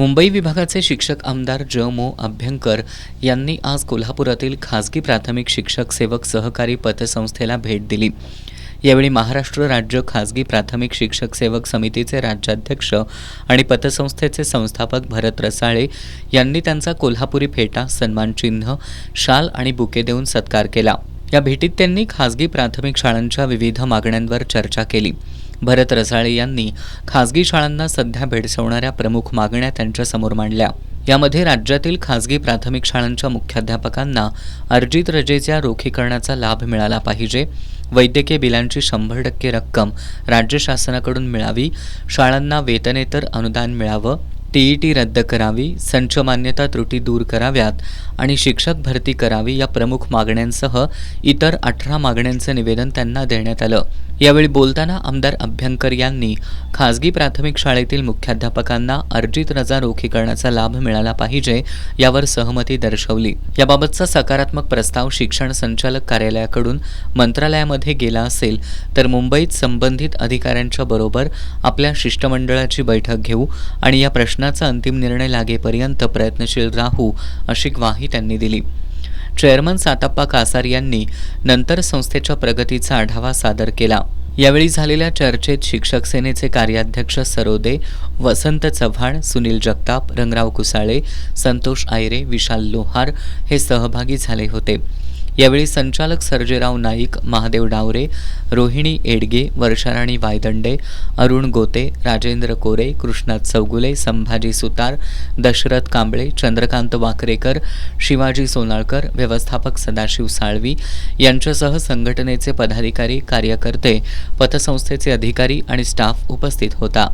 मुंबई विभागाचे शिक्षक आमदार ज.मो. अभ्यंकर यांनी आज कोल्हापुरातील खासगी प्राथमिक शिक्षक सेवक सहकारी पतसंस्थेला भेट दिली। यावेळी महाराष्ट्र राज्य खासगी प्राथमिक शिक्षक सेवक समितीचे राज्याध्यक्ष आणि पतसंस्थेचे संस्थापक भरत रसाळे यांनी त्यांचा कोल्हापुरी फेटा, सन्मानचिन्ह, शाल आणि बुके देऊन सत्कार केला। या भेटीत त्यांनी खासगी प्राथमिक शाळांच्या विविध मागण्यांवर चर्चा केली। भरत रसाळे यांनी खासगी शाळांना सध्या भेडसावणाऱ्या प्रमुख मागण्या त्यांच्यासमोर मांडल्या। यामध्ये राज्यातील खासगी प्राथमिक शाळांच्या मुख्याध्यापकांना अर्जित रजेच्या रोखीकरणाचा लाभ मिळाला पाहिजे, वैद्यकीय बिलांची 100% रक्कम राज्य शासनाकडून मिळावी, शाळांना वेतनेतर अनुदान मिळावं, टीईटी रद्द करावी, संच मान्यता त्रुटी दूर कराव्यात आणि शिक्षक भरती करावी या प्रमुख मागण्यांसह इतर 18 मागण्यांचं निवेदन त्यांना देण्यात आलं। यावेळी बोलताना आमदार अभ्यंकर यांनी खासगी प्राथमिक शाळेतील मुख्याध्यापकांना अर्जित रजा रोखीकरणाचा लाभ मिळाला पाहिजे यावर सहमती दर्शवली। याबाबतचा सकारात्मक प्रस्ताव शिक्षण संचालक कार्यालयाकडून मंत्रालयामध्ये गेला असेल तर मुंबईत संबंधित अधिकाऱ्यांच्या बरोबर आपल्या शिष्टमंडळाची बैठक घेऊ आणि या प्रश्नाचा अंतिम निर्णय लागेपर्यंत प्रयत्नशील राहू अशी ग्वाही त्यांनी दिली। चेअरमन साताप्पा कासार यांनी नंतर संस्थेच्या प्रगतीचा आढावा सादर केला। यावेळी झालेल्या चर्चेत शिक्षक सेनेचे कार्याध्यक्ष सरोदे, वसंत चव्हाण, सुनील जगताप, रंगराव कुसाळे, संतोष आयरे, विशाल लोहार हे सहभागी झाले होते। यावेळी संचालक सर्जेराव नाईक, महादेव डावरे, रोहिणी एडगे, वर्षाराणी वायदंडे, अरुण गोते, राजेंद्र कोरे, कृष्णात चौगुले, संभाजी सुतार, दशरथ कांबळे, चंद्रकांत वाकरेकर, शिवाजी सोनाळकर, व्यवस्थापक सदाशिव साळवी यांच्यासह संघटनेचे पदाधिकारी, कार्यकर्ते, पतसंस्थेचे अधिकारी आणि स्टाफ उपस्थित होता।